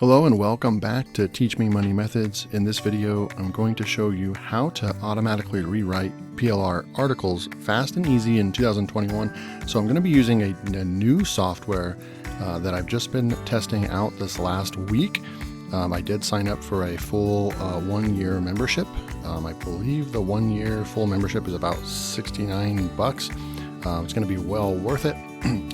Hello and welcome back to Teach Me Money Methods. In this video, I'm going to show you how to automatically rewrite PLR articles fast and easy in 2021. So I'm going to be using a new software that I've just been testing out this last week. I did sign up for a full 1-year membership. I believe the 1-year full membership is about $69. It's going to be well worth it.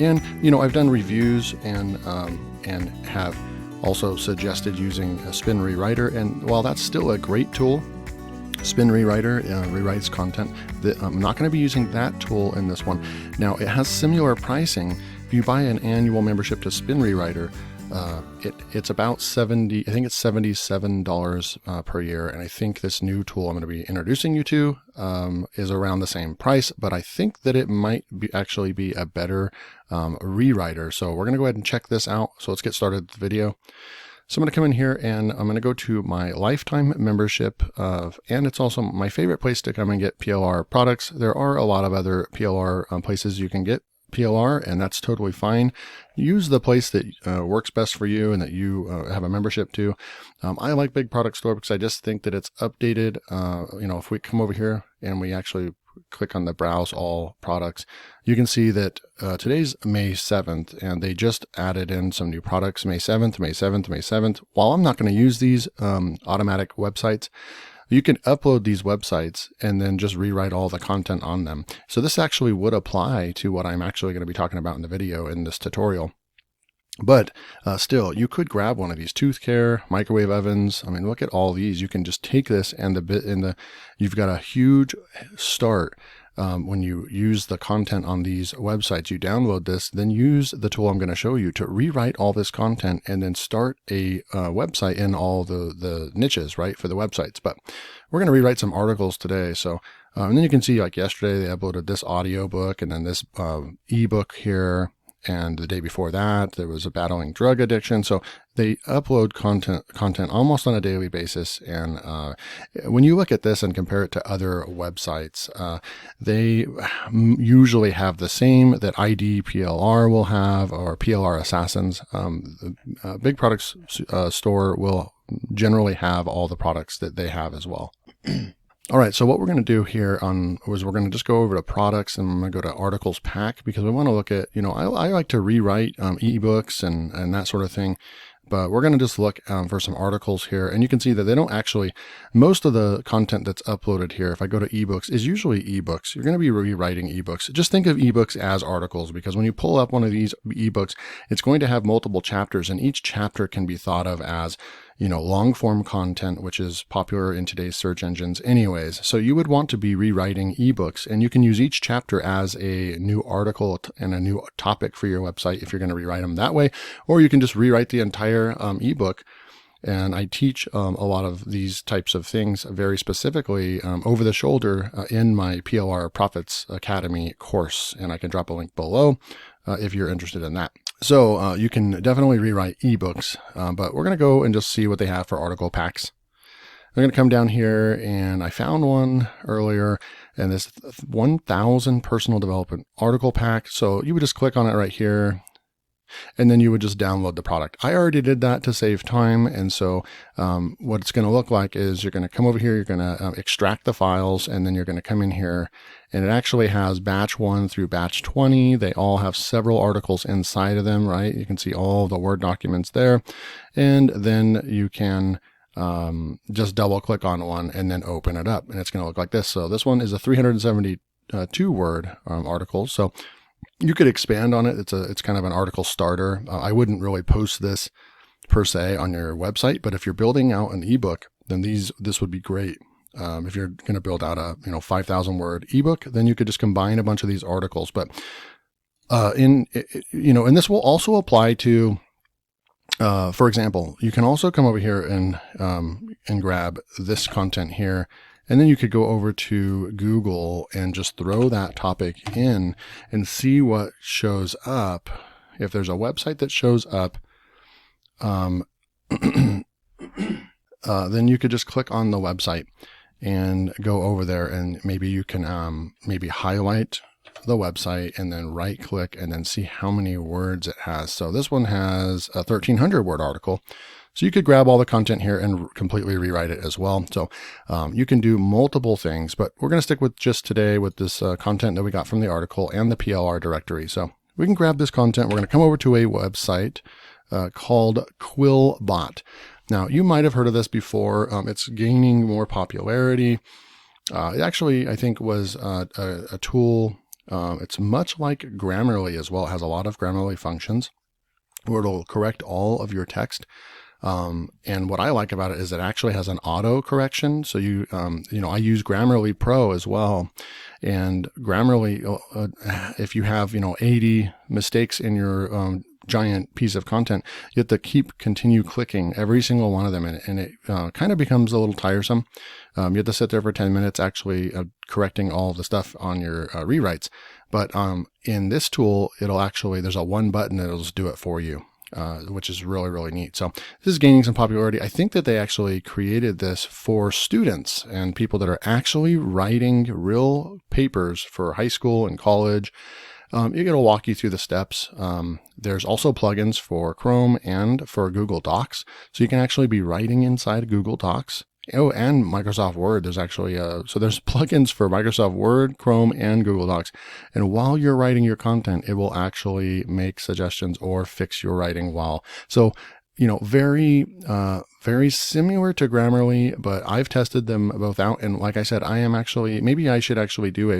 And I've done reviews and have also suggested using a Spin Rewriter, and while that's still a great tool, Spin Rewriter rewrites content, I'm not going to be using that tool in this one. Now, it has similar pricing. If you buy an annual membership to Spin Rewriter, it's about $77 per year, and I think this new tool I'm going to be introducing you to is around the same price, but I think that it might actually be a better rewriter. So we're going to go ahead and check this out. So let's get started with the video. So I'm going to come in here and I'm going to go to my lifetime membership, and it's also my favorite place to come and get PLR products. There are a lot of other PLR places you can get PLR, and that's totally fine. Use the place that works best for you and that you have a membership to. I like Big Product Store because I just think that it's updated. If we come over here and we actually click on the Browse All Products, you can see that today's May 7th, and they just added in some new products, May 7th, May 7th, May 7th. While I'm not going to use these automatic websites, you can upload these websites and then just rewrite all the content on them. So this actually would apply to what I'm actually going to be talking about in the video in this tutorial. But still, you could grab one of these tooth care, microwave ovens. I mean, look at all these. You can just take this and you've got a huge start. When you use the content on these websites, you download this, then use the tool I'm going to show you to rewrite all this content and then start a website in all the niches, right, for the websites. But we're going to rewrite some articles today. So, and then you can see, like yesterday, they uploaded this audio book and then this ebook here. And the day before that, there was a battling drug addiction. So they upload content almost on a daily basis. And when you look at this and compare it to other websites, they usually have the same that ID PLR will have, or PLR Assassins. Big Products Store will generally have all the products that they have as well. All right, so what we're going to do here is we're going to just go over to products, and I'm going to go to articles pack, because we want to look at, I like to rewrite ebooks and that sort of thing. But we're going to just look for some articles here, and you can see that they don't actually, most of the content that's uploaded here, if I go to ebooks, is usually ebooks. You're going to be rewriting ebooks. Just think of ebooks as articles, because when you pull up one of these ebooks, it's going to have multiple chapters, and each chapter can be thought of as, long form content, which is popular in today's search engines anyways. So you would want to be rewriting ebooks, and you can use each chapter as a new article and a new topic for your website if you're going to rewrite them that way, or you can just rewrite the entire ebook. And I teach a lot of these types of things very specifically over the shoulder in my PLR Profits Academy course, and I can drop a link below if you're interested in that. So you can definitely rewrite ebooks, but we're going to go and just see what they have for article packs. I'm going to come down here, and I found one earlier, and this 1000 personal development article pack. So you would just click on it right here, and then you would just download the product. I already did that to save time, and so what it's going to look like is you're going to come over here, you're going to extract the files, and then you're going to come in here, and it actually has batch 1 through batch 20. They all have several articles inside of them, right? You can see all the Word documents there, and then you can just double click on one and then open it up, and it's going to look like this. So this one is a 372 word article. So you could expand on it. It's kind of an article starter. I wouldn't really post this per se on your website, but if you're building out an ebook, then this would be great. If you're going to build out a 5,000 word ebook, then you could just combine a bunch of these articles. But and this will also apply to, for example, you can also come over here and grab this content here. And then you could go over to Google and just throw that topic in and see what shows up. If there's a website that shows up, then you could just click on the website and go over there, and maybe you can highlight the website and then right click and then see how many words it has. So this one has a 1300 word article. So you could grab all the content here and completely rewrite it as well. So you can do multiple things, but we're going to stick with just today with this content that we got from the article and the PLR directory. So we can grab this content. We're going to come over to a website called Quillbot. Now, you might have heard of this before. It's gaining more popularity. It actually, I think, was a tool. It's much like Grammarly as well. It has a lot of Grammarly functions where it'll correct all of your text. And what I like about it is it actually has an auto correction. So I use Grammarly Pro as well. And Grammarly, if you have, 80 mistakes in your giant piece of content, you have to continue clicking every single one of them. And it kind of becomes a little tiresome. You have to sit there for 10 minutes actually correcting all of the stuff on your rewrites. But in this tool, there's a one button that'll just do it for you. Which is really, really neat. So this is gaining some popularity. I think that they actually created this for students and people that are actually writing real papers for high school and college. You're going to walk you through the steps. There's also plugins for Chrome and for Google Docs. So you can actually be writing inside Google Docs. Oh, and Microsoft Word. There's actually so there's plugins for Microsoft Word, Chrome, and Google Docs. And while you're writing your content, it will actually make suggestions or fix your writing while. So, very similar to Grammarly, but I've tested them both out. And like I said, maybe I should actually do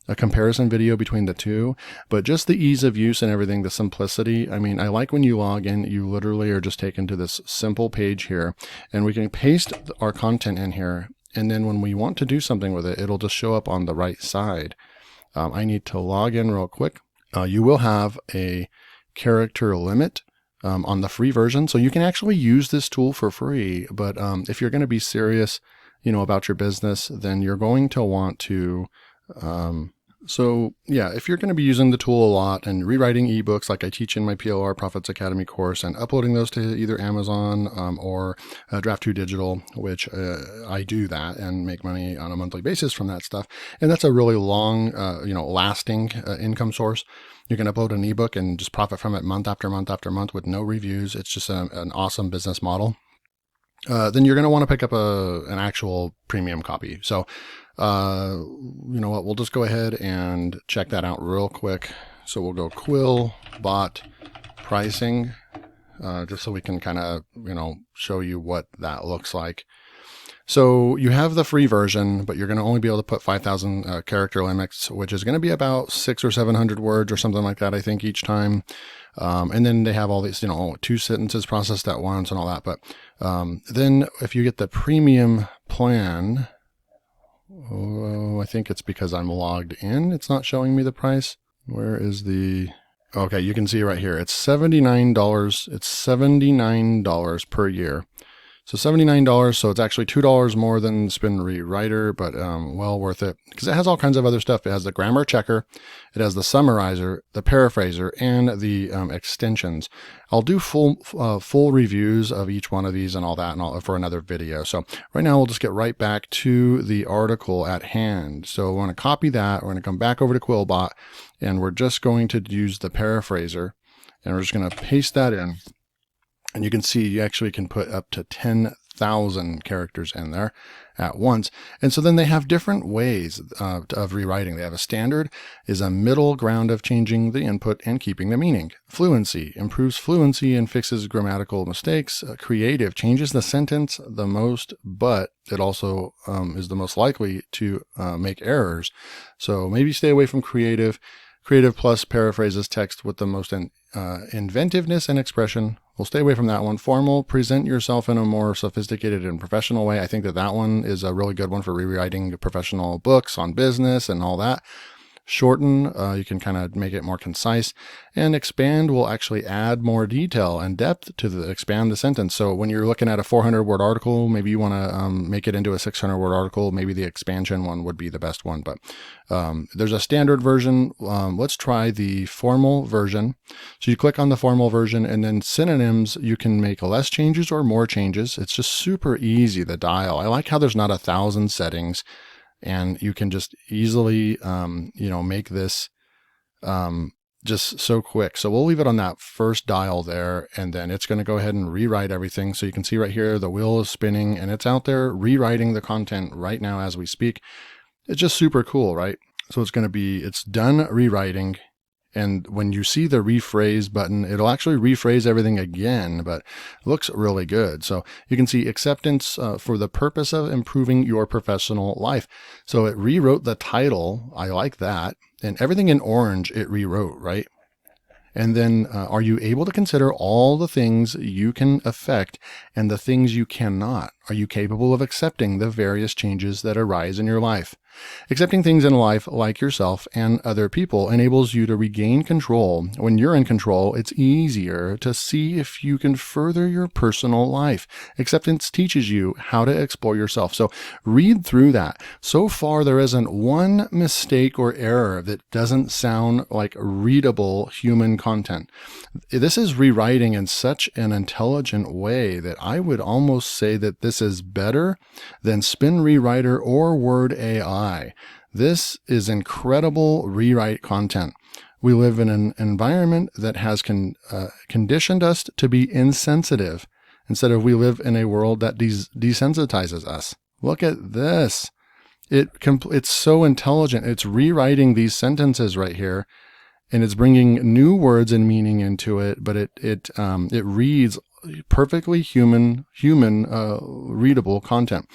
a comparison video between the two, but just the ease of use and everything, the simplicity. I mean, I like when you log in, you literally are just taken to this simple page here, and we can paste our content in here. And then when we want to do something with it, it'll just show up on the right side. I need to log in real quick. You will have a character limit on the free version. So you can actually use this tool for free, but if you're going to be serious, about your business, then you're going to want to, if you're going to be using the tool a lot and rewriting ebooks like I teach in my PLR Profits Academy course and uploading those to either Amazon or Draft2 Digital, which I do that and make money on a monthly basis from that stuff. And that's a really long, lasting income source. You can upload an ebook and just profit from it month after month after month with no reviews. It's just an awesome business model. Then you're going to want to pick up an actual premium copy. So, you know what, we'll just go ahead and check that out real quick. So we'll go Quillbot pricing, just so we can kind of, show you what that looks like. So you have the free version, but you're going to only be able to put 5,000 character limits, which is going to be about 600 or 700 words or something like that, I think, each time. And then they have all these, 2 sentences processed at once and all that. But then if you get the premium plan, I think it's because I'm logged in. It's not showing me the price. Where is the... Okay, you can see right here. It's $79. It's $79 per year. So $79, so it's actually $2 more than Spin Rewriter, but well worth it because it has all kinds of other stuff. It has the grammar checker, it has the summarizer, the paraphraser, and the extensions. I'll do full reviews of each one of these and all that for another video. So right now we'll just get right back to the article at hand. So we're going to copy that. We're going to come back over to Quillbot, and we're just going to use the paraphraser, and we're just going to paste that in. And you can see you actually can put up to 10,000 characters in there at once. And so then they have different ways of rewriting. They have a standard, is a middle ground of changing the input and keeping the meaning. Fluency, improves fluency and fixes grammatical mistakes. Creative, changes the sentence the most, but it also is the most likely to make errors. So maybe stay away from creative. Creative plus paraphrases text with the most inventiveness and expression. We'll stay away from that one. Formal, present yourself in a more sophisticated and professional way. I think that one is a really good one for rewriting professional books on business and all that. Shorten, you can kind of make it more concise. And expand will actually add more detail and depth to expand the sentence. So when you're looking at a 400-word article, maybe you want to make it into a 600-word article. Maybe the expansion one would be the best one. But there's a standard version. Let's try the formal version. So you click on the formal version, and then synonyms, you can make less changes or more changes. It's just super easy, the dial. I like how there's not 1,000 settings. And you can just easily, make this, just so quick. So we'll leave it on that first dial there, and then it's going to go ahead and rewrite everything. So you can see right here, the wheel is spinning and it's out there rewriting the content right now as we speak. It's just super cool, right? So it's done rewriting. And when you see the rephrase button, it'll actually rephrase everything again, but it looks really good. So you can see acceptance for the purpose of improving your professional life. So it rewrote the title. I like that. And everything in orange, it rewrote, right? And then are you able to consider all the things you can affect and the things you cannot? Are you capable of accepting the various changes that arise in your life? Accepting things in life, like yourself and other people, enables you to regain control. When you're in control, it's easier to see if you can further your personal life. Acceptance teaches you how to explore yourself. So read through that. So far, there isn't one mistake or error that doesn't sound like readable human content. This is rewriting in such an intelligent way that I would almost say that this is better than Spin Rewriter or Word AI. This is incredible rewrite content. We live in an environment that has conditioned us to be insensitive, instead of we live in a world that desensitizes us. Look at this. It's so intelligent. It's rewriting these sentences right here, and it's bringing new words and meaning into it, but it reads perfectly human readable content.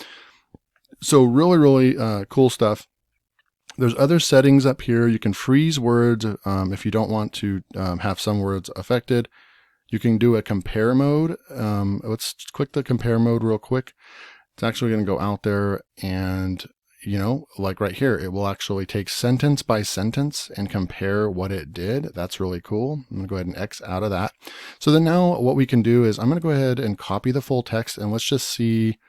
So really cool stuff. There's other settings up here. You can freeze words if you don't want to have some words affected. You can do a compare mode. Let's click the compare mode real quick. It's actually going to go out there and, like right here, it will actually take sentence by sentence and compare what it did. That's really cool. I'm going to go ahead and X out of that. So then now what we can do is I'm going to go ahead and copy the full text, and let's just see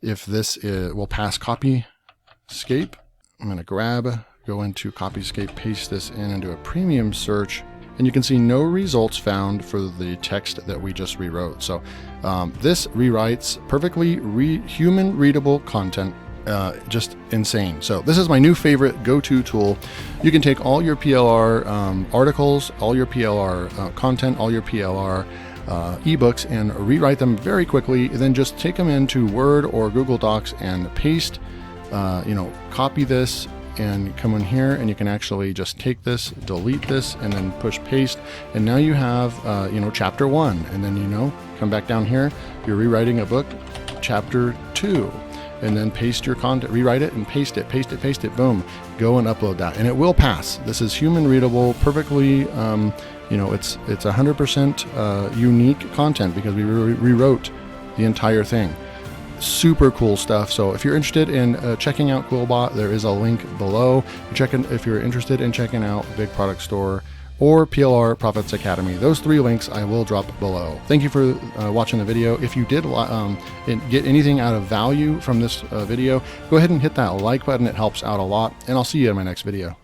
if this will pass Copyscape. I'm going to go into Copyscape, paste this in, and do a premium search. And you can see no results found for the text that we just rewrote. So this rewrites perfectly human readable content. Just insane. So this is my new favorite go-to tool. You can take all your PLR articles, all your PLR content, all your PLR ebooks, and rewrite them very quickly. And then just take them into Word or Google Docs and paste, copy this and come in here, and you can actually just take this, delete this, and then push paste. And now you have, chapter 1. And then, come back down here, you're rewriting a book, chapter 2. And then paste your content, rewrite it and paste it, boom, go and upload that. And it will pass. This is human readable, perfectly, it's 100% unique content because we rewrote the entire thing. Super cool stuff. So if you're interested in checking out Quillbot, there is a link below. If you're interested in checking out Big Product Store or PLR Profits Academy, those 3 links I will drop below. Thank you for watching the video. If you did get anything out of value from this video, go ahead and hit that like button. It helps out a lot, and I'll see you in my next video.